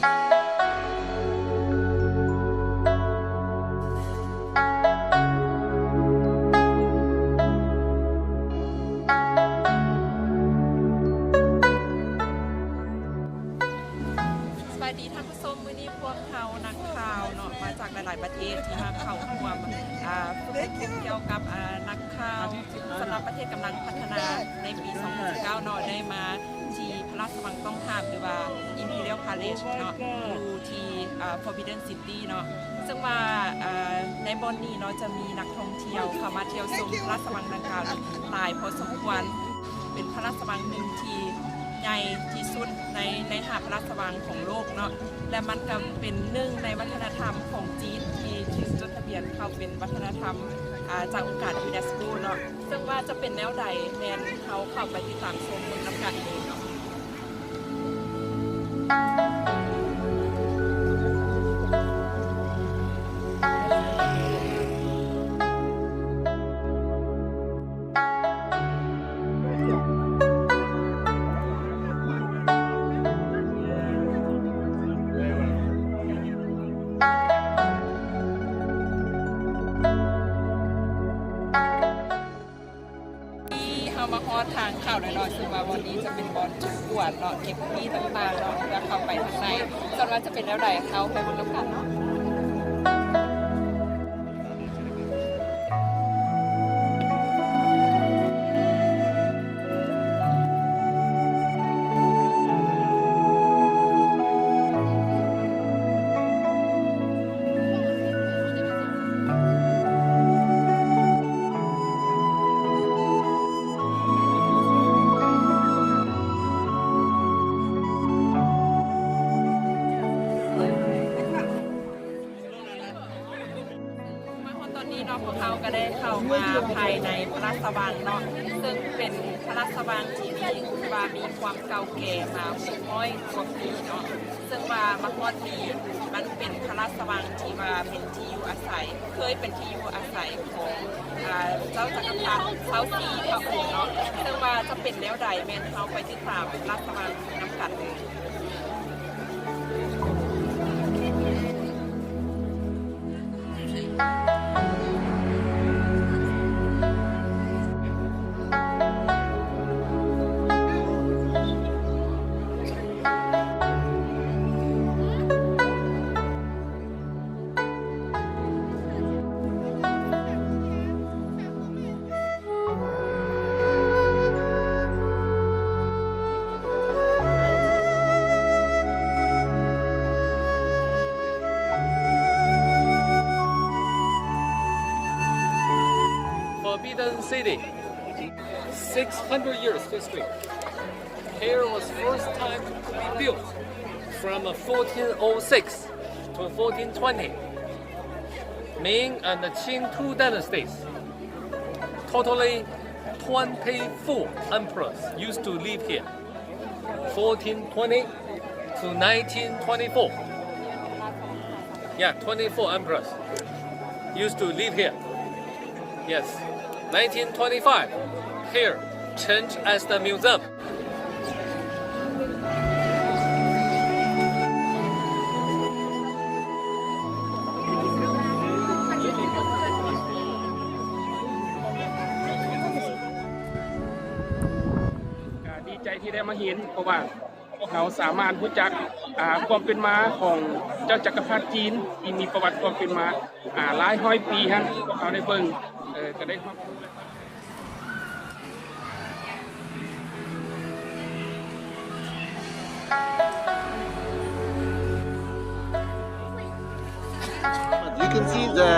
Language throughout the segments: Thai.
สวัสดีท่านผู้ชมมื้อนี้พวกเขานักข่าวเนาะมาจากหลายๆประเทศที่มาเข้าร่วมเกี่ยวกับนักข่าวสำหรับประเทศกำลังพัฒนาในปี 2019 เนาะได้มาที่พระราชวังต้องห้ามหรือว่า Imperial Palace เนาะอยู่ที่ Forbidden City เนาะซึ่งว่าในบอนนี้เนาะจะมีนักท่องเที่ยวเข้ามาเที่ยวชมพระราชวังดังกล่าวหลายพอสมควรเป็นพระราชวังหนึ่งที่ใหญ่ที่สุดในหาดพระราชวังของโลกเนาะและมันก็เป็นหนึ่งในวัฒนธรรมของจีนที่ถูกจดทะเบียนเข้าเป็นวัฒนธรรมจากองค์การยูเนสโกเนาะซึ่งว่าจะเป็นแนวใดแมนเขาเข้าไปติดตามชมเมืองน้ำกันเองเนาะมาฮอดทางเข้าหน่อยๆซึ่งว่าวันนี้จะเป็นบอลจุดตรวจเนาะเก็บที่ต่างๆเนาะแล้วเข้าไปข้างในส่วนว่าจะเป็นแล้วใดเข้าไปบนน้ำกันเนาะพวกเขาก็ได้เข้ามาภายในพระราชวังเนาะซึ่งเป็นพระราชวังที่มีความเก่าแก่มา600 กว่าปีเนาะซึ่งว่ามาฮอดนี้มันเป็นพระราชวังที่ว่าเป็นที่อยู่อาศัยเคยเป็นที่อยู่อาศัยของเจ้าจักรพรรดิเซาซีพระองค์เนาะซึ่งว่าจะเป็นแล้วใดแม่นเขาไปติดตามพระราชวังน้ำกันเลย Forbidden City, 600 years history. Here was first time to be built from 1406 to 1420. Ming and the Qing two dynasties. Totally 24 emperors used to live here. 1420 to 1924. Yeah, 24 emperors used to live here. Yes, 1925. Here, changed as the museum. ดีใจที่ได้มาเห็นเพราะว่าพวกเขาสามารถรู้จักความเป็นมาของเจ้าจักรพรรดิจีนที่มีประวัติความเป็นมาหลายร้อยปีฮะพวกเขาได้เบิ่งก็ได้ความรู้ You can see the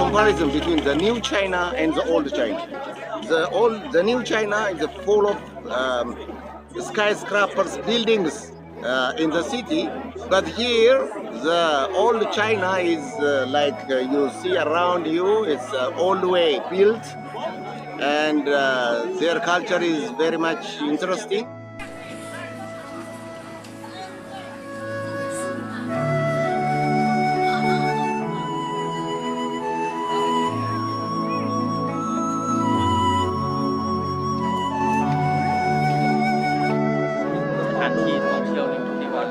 comparison between the new China and the old China. The new China is full of skyscrapers, buildings in the city, but here the old China is like you see around you. It's all the way built, and their culture is very much interesting. สถานที่ท่องเที่ยวในที่ว่า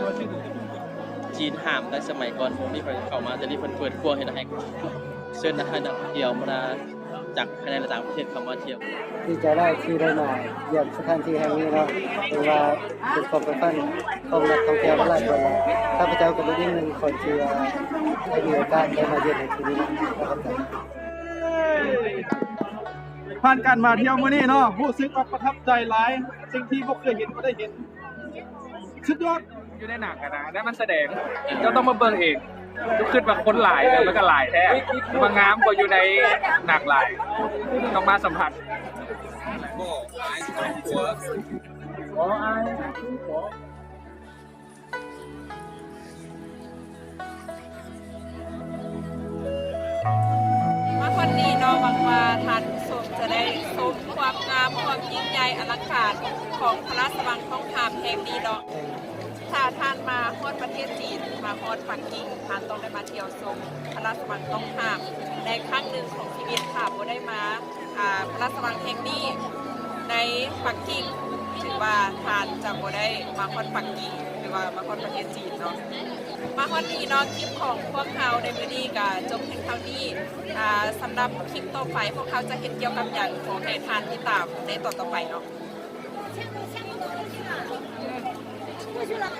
จี จีนห้ามในสมัยก่อนมีคนเข้ามาแต่นี่เพิ่นเปิดกว้างให้นักเชิญนักเที่ยวมาจากภายในและต่างประเทศเข้ามาเที่ยว ดีใจได้ที่ได้มาเยี่ยมสถานที่แห่งนี้เนาะถือว่าเป็นความเป็นฝันของนักท่องเที่ยวหลายคนแล้วข้าพเจ้าก็เป็นอีกหนึ่งคนที่ได้มีโอกาสได้มาเยี่ยมในที่นี้นะครับ ผ่านการมาเที่ยวมื้อนี้เนาะรู้สึกว่าประทับใจหลายสิ่งที่บ่เคยเห็นก็ได้เห็นสุดยอด อยู่ในหนังนะได้มันแสดงก็ต้องมาเบิ่งเองทุกขึ้นมาคนหลายแล้วก็หลายแท้มางามกว่าอยู่ในหนังหลายต้องมาสัมผัส มาวันนี้เนาะหวังว่าท่านผู้ชมจะได้ชมความงามความยิ่งใหญ่อลังการของพระราชวังทองคำแห่งนี้เนาะถ้าท่านมาฮอดประเทศจีนมาฮอดปักกิ่งท่านต้องได้มาเที่ยวชมพระราชวังทองคำในครั้งหนึ่งของชีวิตค่ะบ่ได้มาพระราชวังแห่งนี้ในปักกิ่งถือว่าท่านจะบ่ได้มาฮอดปักกิ่งหรือว่ามาฮอดประเทศจีนเนาะ มาวันนี้เนาะคลิปของพวกเขาในมื้อนี้ก็จบเพียงเท่านี้สำหรับคลิปต่อไปพวกเขาจะเห็นเกี่ยวกับอย่างของในทานที่ตามในต่อไปเนาะ过去了。